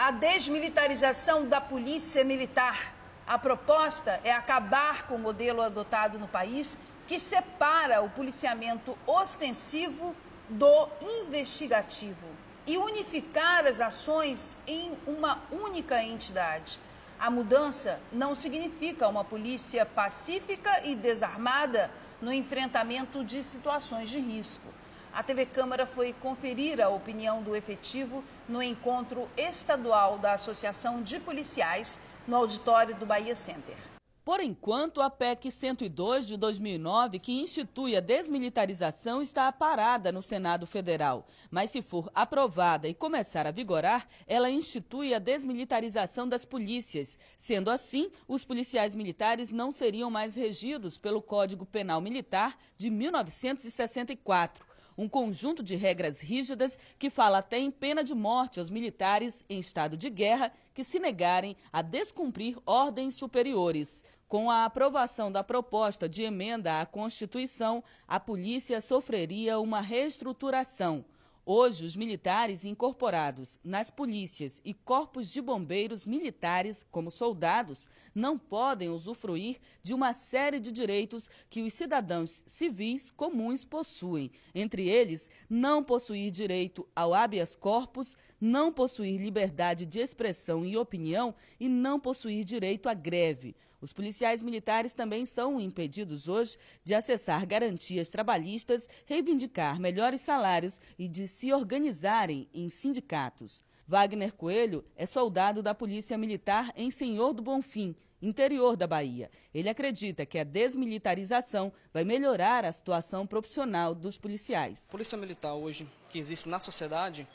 a desmilitarização da polícia militar. A proposta é acabar com o modelo adotado no país, que separa o policiamento ostensivo do investigativo e unificar as ações em uma única entidade. A mudança não significa uma polícia pacífica e desarmada no enfrentamento de situações de risco. A TV Câmara foi conferir a opinião do efetivo no encontro estadual da Associação de Policiais no auditório do Bahia Center. Por enquanto, a PEC 102 de 2009, que institui a desmilitarização, está parada no Senado Federal. Mas se for aprovada e começar a vigorar, ela institui a desmilitarização das polícias. Sendo assim, os policiais militares não seriam mais regidos pelo Código Penal Militar de 1964. Um conjunto de regras rígidas que fala até em pena de morte aos militares em estado de guerra que se negarem a descumprir ordens superiores. Com a aprovação da proposta de emenda à Constituição, a polícia sofreria uma reestruturação. Hoje, os militares incorporados nas polícias e corpos de bombeiros militares, como soldados, não podem usufruir de uma série de direitos que os cidadãos civis comuns possuem. Entre eles, não possuir direito ao habeas corpus, não possuir liberdade de expressão e opinião e não possuir direito à greve. Os policiais militares também são impedidos hoje de acessar garantias trabalhistas, reivindicar melhores salários e de se organizarem em sindicatos. Wagner Coelho é soldado da Polícia Militar em Senhor do Bonfim, interior da Bahia. Ele acredita que a desmilitarização vai melhorar a situação profissional dos policiais. A Polícia Militar hoje, que existe na sociedade,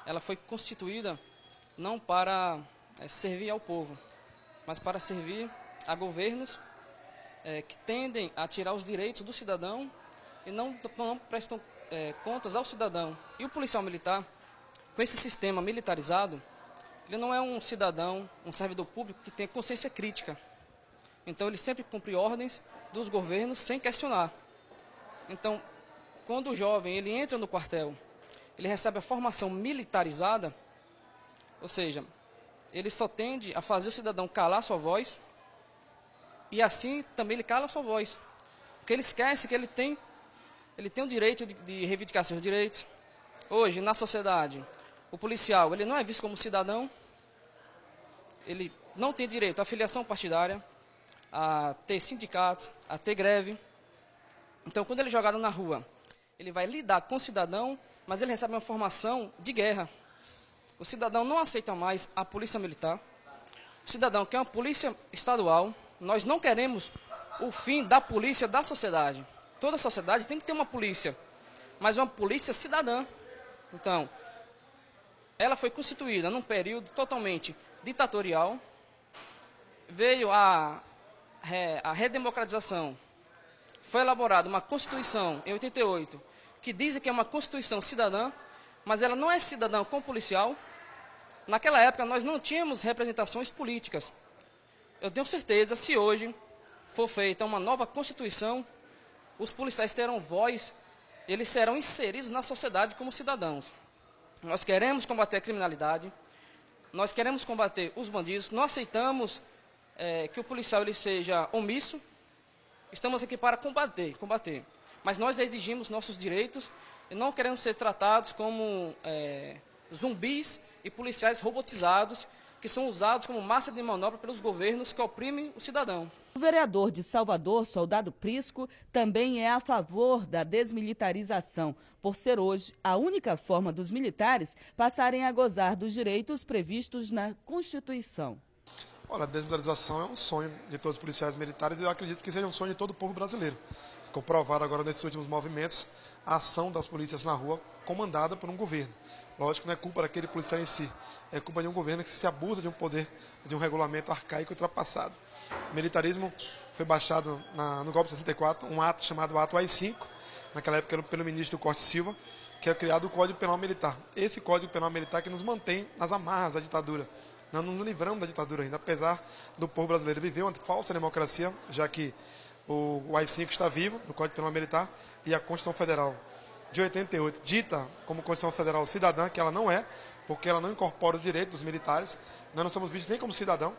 ela foi constituída não para servir ao povo, mas para servir a governos que tendem a tirar os direitos do cidadão e não prestam contas ao cidadão. E o policial militar, com esse sistema militarizado, ele não é um cidadão, um servidor público que tem consciência crítica. Então ele sempre cumpre ordens dos governos sem questionar. Então, quando o jovem ele entra no quartel, ele recebe a formação militarizada, ou seja, ele só tende a fazer o cidadão calar sua voz, e assim também ele cala a sua voz. Porque ele esquece que ele tem o direito de reivindicar seus direitos. Hoje, na sociedade, o policial ele não é visto como cidadão, ele não tem direito à filiação partidária, a ter sindicatos, a ter greve. Então, quando ele é jogado na rua, ele vai lidar com o cidadão, mas ele recebe uma formação de guerra. O cidadão não aceita mais a polícia militar. O cidadão quer uma polícia estadual. Nós não queremos o fim da polícia da sociedade. Toda a sociedade tem que ter uma polícia, mas uma polícia cidadã. Então, ela foi constituída num período totalmente ditatorial. Veio a redemocratização. Foi elaborada uma Constituição em 88, que dizem que é uma Constituição cidadã, mas ela não é cidadã com policial. Naquela época, nós não tínhamos representações políticas. Eu tenho certeza, se hoje for feita uma nova Constituição, os policiais terão voz, eles serão inseridos na sociedade como cidadãos. Nós queremos combater a criminalidade, nós queremos combater os bandidos, não aceitamos que o policial ele seja omisso, estamos aqui para combater. Mas nós exigimos nossos direitos e não queremos ser tratados como zumbis e policiais robotizados, que são usados como massa de manobra pelos governos que oprimem o cidadão. O vereador de Salvador, Soldado Prisco, também é a favor da desmilitarização, por ser hoje a única forma dos militares passarem a gozar dos direitos previstos na Constituição. Olha, a desmilitarização é um sonho de todos os policiais militares e eu acredito que seja um sonho de todo o povo brasileiro. Ficou provado agora nesses últimos movimentos a ação das polícias na rua comandada por um governo. Lógico que não é culpa daquele policial em si, é culpa de um governo que se abusa de um poder, de um regulamento arcaico e ultrapassado. O militarismo foi baixado no golpe de 64, um ato chamado Ato AI-5, naquela época pelo ministro Corte Silva, que é criado o Código Penal Militar. Esse Código Penal Militar que nos mantém nas amarras da ditadura. Nós não nos livramos da ditadura ainda, apesar do povo brasileiro viver uma falsa democracia, já que o AI-5 está vivo, no Código Penal Militar, e a Constituição Federal de 88, dita como Constituição Federal cidadã, que ela não é, porque ela não incorpora os direitos dos militares. Nós não somos vistos nem como cidadão,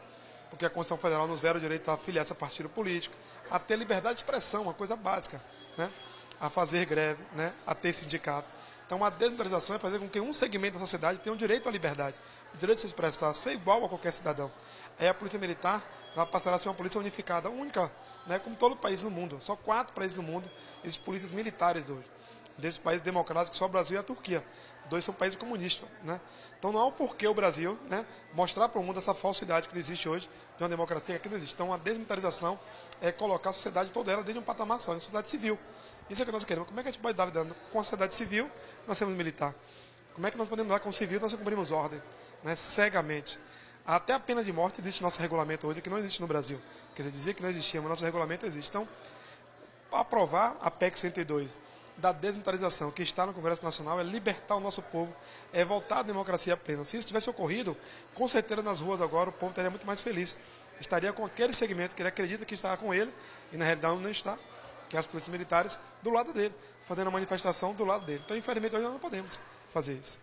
porque a Constituição Federal nos veda o direito a afiliar-se a partido político, a ter liberdade de expressão, uma coisa básica, né? A fazer greve, né? A ter sindicato. Então, a desmilitarização é fazer com que um segmento da sociedade tenha o direito à liberdade, o direito de se expressar, ser igual a qualquer cidadão. Aí a Polícia Militar, ela passará a ser uma polícia unificada, única, né? Como todo país no mundo. Só 4 países no mundo existem polícias militares hoje. Desses países democráticos, só o Brasil e a Turquia. 2 são países comunistas, né? Então não há o porquê o Brasil, né, mostrar para o mundo essa falsidade que existe hoje de uma democracia que aqui não existe. Então a desmilitarização é colocar a sociedade toda ela dentro de um patamar só, na sociedade civil. Isso é o que nós queremos. Como é que a gente pode dar lidando com a sociedade civil, nós somos militar? Como é que nós podemos dar com o civil, nós cumprimos ordem, né, cegamente? Até a pena de morte existe no nosso regulamento hoje, que não existe no Brasil. Quer dizer, dizia que não existia, mas nosso regulamento existe. Então, aprovar a PEC 102 da desmilitarização que está no Congresso Nacional é libertar o nosso povo, é voltar à democracia plena. Se isso tivesse ocorrido, com certeza nas ruas agora o povo estaria muito mais feliz. Estaria com aquele segmento que ele acredita que está com ele, e na realidade não está, que é as polícias militares, do lado dele, fazendo a manifestação do lado dele. Então, infelizmente, hoje nós não podemos fazer isso.